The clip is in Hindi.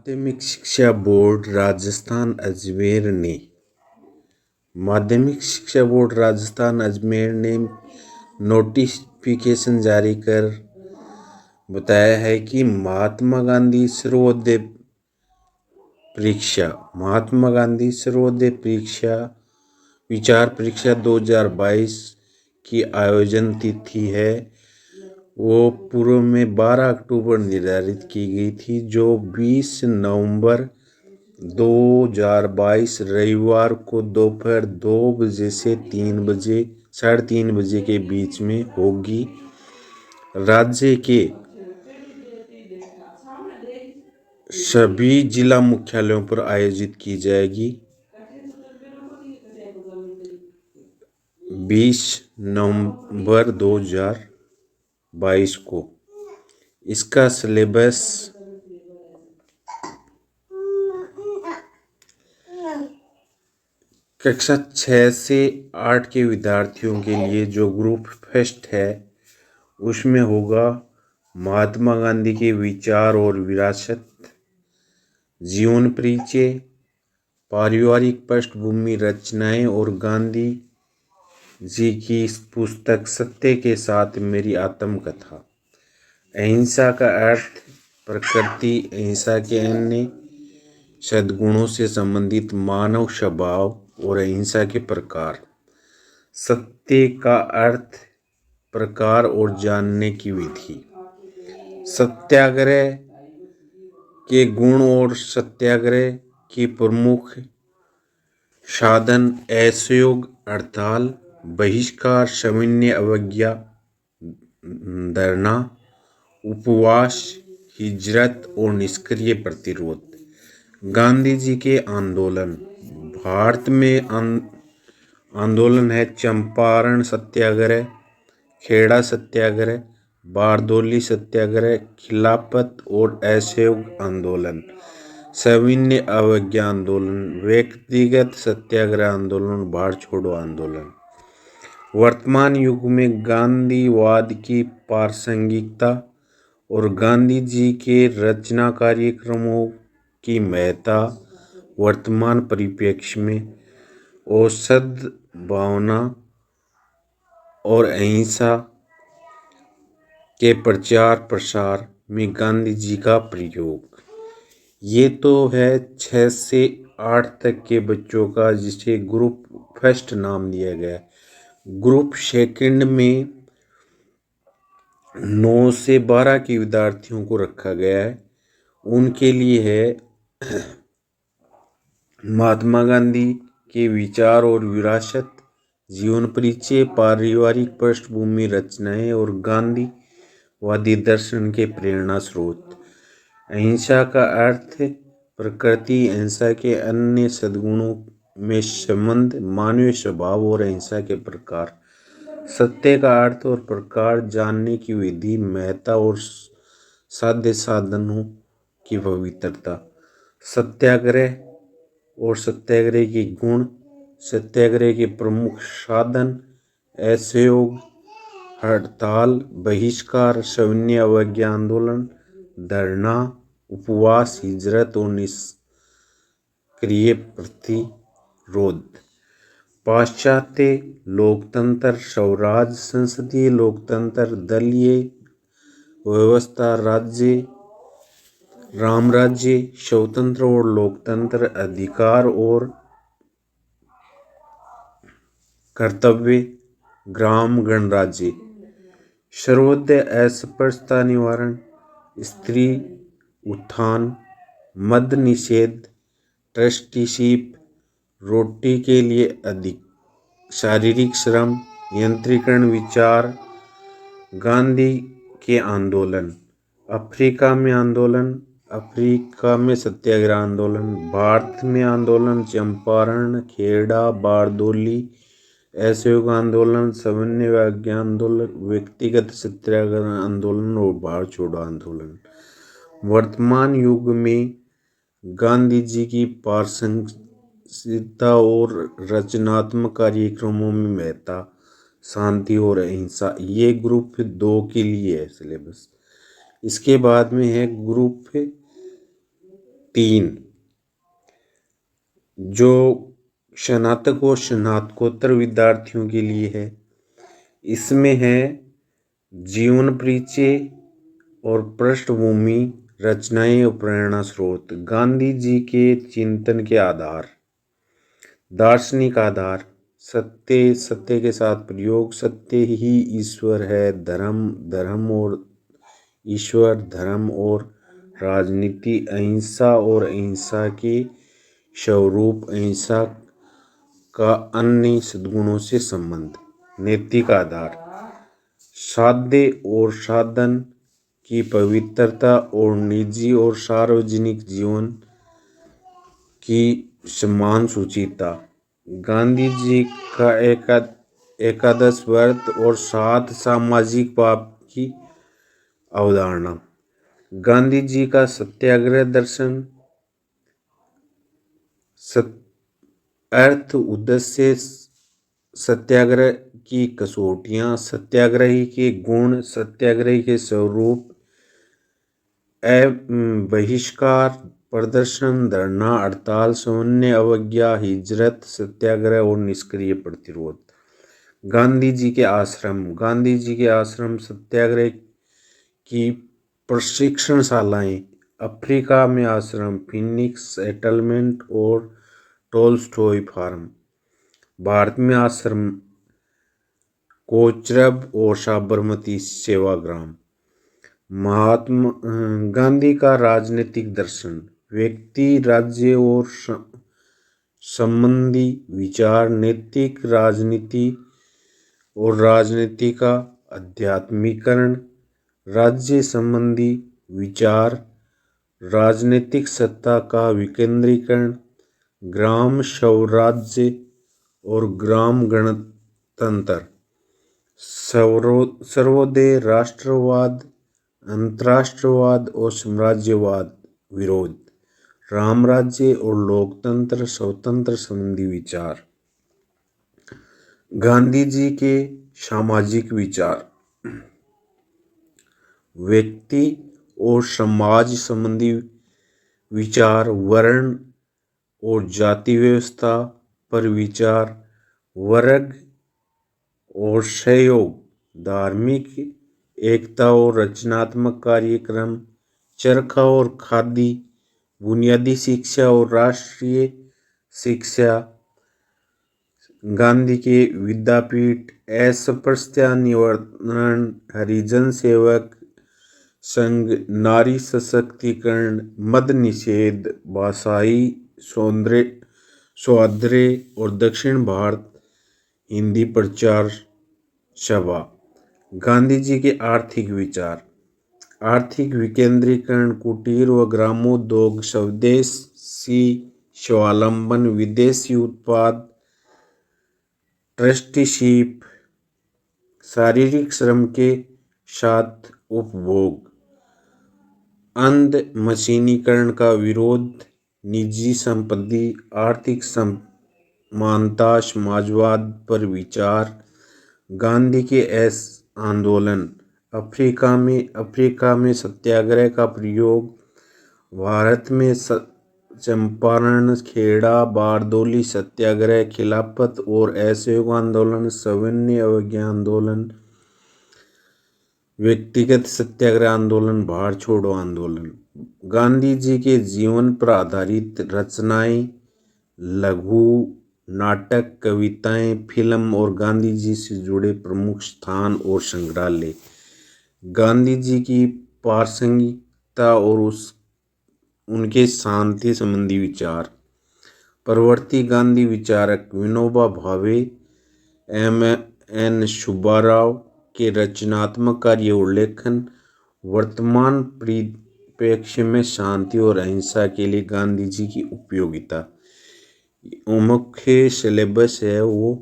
माध्यमिक शिक्षा बोर्ड राजस्थान अजमेर ने माध्यमिक शिक्षा बोर्ड राजस्थान अजमेर ने नोटिफिकेशन जारी कर बताया है कि महात्मा गांधी सर्वोदय परीक्षा विचार परीक्षा 2022 की आयोजन तिथि है वो पूर्व में 12 अक्टूबर निर्धारित की गई थी, जो 20 नवंबर 2022 रविवार को दोपहर 2 बजे से 3:30 बजे के बीच में होगी। राज्य के सभी जिला मुख्यालयों पर आयोजित की जाएगी। 20 नवंबर 2022 को इसका सिलेबस कक्षा 6 से 8 के विद्यार्थियों के लिए जो ग्रुप फर्स्ट है उसमें होगा महात्मा गांधी के विचार और विरासत, जीवन परिचय, पारिवारिक पृष्ठभूमि, रचनाएं और गांधी जी की पुस्तक सत्य के साथ मेरी आत्मकथा। अहिंसा का अर्थ प्रकृति, अहिंसा के अन्य सद्गुणों से संबंधित मानव स्वभाव और अहिंसा के प्रकार। सत्य का अर्थ प्रकार और जानने की विधि। सत्याग्रह के गुण और सत्याग्रह की प्रमुख साधन असहयोग, हड़ताल, बहिष्कार, सविनय अवज्ञा, धरना, उपवास, हिजरत और निष्क्रिय प्रतिरोध। गांधी जी के आंदोलन। भारत में आंदोलन है चंपारण सत्याग्रह, खेड़ा सत्याग्रह, बारदौली सत्याग्रह, खिलाफत और असहयोग आंदोलन, सविनय अवज्ञा आंदोलन, व्यक्तिगत सत्याग्रह आंदोलन, भारत छोड़ो आंदोलन। वर्तमान युग में गांधीवाद की प्रासंगिकता और गांधी जी के रचना कार्यक्रमों की महत्ता। वर्तमान परिप्रेक्ष्य में औसत भावना और अहिंसा के प्रचार प्रसार में गांधी जी का प्रयोग। ये तो है 6 से 8 तक के बच्चों का, जिसे ग्रुप फर्स्ट नाम दिया गया। ग्रुप सेकंड में 9 से 12 के विद्यार्थियों को रखा गया है। उनके लिए है महात्मा गांधी के विचार और विरासत, जीवन परिचय, पारिवारिक पृष्ठभूमि, रचनाएं और गांधीवादी दर्शन के प्रेरणा स्रोत। अहिंसा का अर्थ प्रकृति, अहिंसा के अन्य सद्गुणों में संबंध, मानवीय स्वभाव और अहिंसा के प्रकार। सत्य का अर्थ और प्रकार, जानने की विधि, महत्ता और साध्य साधनों की पवित्रता। सत्याग्रह और सत्याग्रह के गुण। सत्याग्रह के प्रमुख साधन असहयोग, हड़ताल, बहिष्कार, सविनय अवज्ञा आंदोलन, धरना, उपवास, हिजरत और निष्क्रिय प्रतिरोध। पाश्चात्य लोकतंत्र, स्वराज, संसदीय लोकतंत्र, दलीय व्यवस्था, रामराज्य, स्वतंत्र और लोकतंत्र, अधिकार और कर्तव्य, ग्राम गणराज्य, सर्वोदय, अस्पृश्यता निवारण, स्त्री उत्थान, मद निषेध, ट्रस्टीशिप, रोटी के लिए अधिक, शारीरिक श्रम, यंत्रीकरण विचार। गांधी के आंदोलन। अफ्रीका में आंदोलन, अफ्रीका में सत्याग्रह आंदोलन। भारत में आंदोलन चंपारण, खेड़ा, बारदौली, असहयोग आंदोलन, सविनय अवज्ञा आंदोलन, व्यक्तिगत सत्याग्रह आंदोलन और भारत छोड़ो आंदोलन। वर्तमान युग में गांधी जी की प्रासंगिकता और रचनात्मक कार्यक्रमों में महत्ता, शांति और अहिंसा। ये ग्रुप 2 के लिए है सिलेबस। इसके बाद में है ग्रुप 3 जो स्नातक और स्नातकोत्तर विद्यार्थियों के लिए है, इसमें है जीवन परिचय और पृष्ठभूमि, रचनाएं और प्रेरणा स्रोत, गांधी जी के चिंतन के आधार, दार्शनिक आधार, सत्य, सत्य के साथ प्रयोग, सत्य ही ईश्वर है, धर्म, धर्म और ईश्वर, धर्म और राजनीति, अहिंसा और अहिंसा के स्वरूप, अहिंसा का अन्य सद्गुणों से संबंध, नैतिक आधार, साध्य और साधन की पवित्रता और निजी और सार्वजनिक जीवन की समान सूचिता, गांधी जी का एकादश व्रत और 7 सामाजिक पाप की अवधारणा, गांधी जी का सत्याग्रह दर्शन, अर्थ, उद्देश्य, सत्याग्रह की कसौटियाँ, सत्याग्रही के गुण, सत्याग्रही के स्वरूप, बहिष्कार, प्रदर्शन, धरना, हड़ताल, सामान्य अवज्ञा, हिजरत, सत्याग्रह और निष्क्रिय प्रतिरोध, गांधी जी के आश्रम, गांधी जी के आश्रम, सत्याग्रह की प्रशिक्षणशालाएं, अफ्रीका में आश्रम, फिनिक्स सेटलमेंट और टोल्स्टॉय फार्म, भारत में आश्रम, कोचरब और साबरमती सेवाग्राम, महात्मा गांधी का राजनीतिक दर्शन, व्यक्ति, राज्य और संबंधी विचार, नैतिक राजनीति और राजनीति का आध्यात्मिकरण, राज्य संबंधी विचार, राजनीतिक सत्ता का विकेंद्रीकरण, ग्राम स्वराज्य और ग्राम गणतंत्र, सर्वोदय, राष्ट्रवाद, अंतर्राष्ट्रवाद और साम्राज्यवाद विरोध, राम राज्य और लोकतंत्र, स्वतंत्र संबंधी विचार, गांधी जी के सामाजिक विचार, व्यक्ति और समाज संबंधी विचार, वर्ण और जाति व्यवस्था पर विचार, वर्ग और सहयोग, धार्मिक एकता और रचनात्मक कार्यक्रम, चरखा और खादी, बुनियादी शिक्षा और राष्ट्रीय शिक्षा, गांधी के विद्यापीठ, अस्पृश्यता निवारण, हरिजन सेवक संघ, नारी सशक्तिकरण, मद निषेध, भाषाई स्वातंत्र्य और दक्षिण भारत हिंदी प्रचार सभा, गांधी जी के आर्थिक विचार, आर्थिक विकेंद्रीकरण, कुटीर व ग्रामोद्योग, स्वदेशी स्वावलंबन, विदेशी उत्पाद, ट्रस्टीशिप, शारीरिक श्रम के साथ उपभोग, अंध मशीनीकरण का विरोध, निजी संपत्ति, आर्थिक समानता, समाजवाद पर विचार, गांधी के आंदोलन, अफ्रीका में सत्याग्रह का प्रयोग, भारत में चंपारण, खेड़ा, बारदोली सत्याग्रह, खिलाफत और असहयोग आंदोलन, सविनय अवज्ञा आंदोलन, व्यक्तिगत सत्याग्रह आंदोलन, भारत छोड़ो आंदोलन, गांधी जी के जीवन पर आधारित रचनाएं, लघु नाटक, कविताएं, फिल्म और गांधी जी से जुड़े प्रमुख स्थान और संग्रहालय, गांधी जी की प्रासंगिकता और उनके शांति संबंधी विचार, प्रवर्ती गांधी विचारक विनोबा भावे, एम.एन. सुब्बाराव के रचनात्मक कार्य उल्लेखन, वर्तमान परिप्रेक्ष्य में शांति और अहिंसा के लिए गांधी जी की उपयोगिता, मुख्य सिलेबस है वो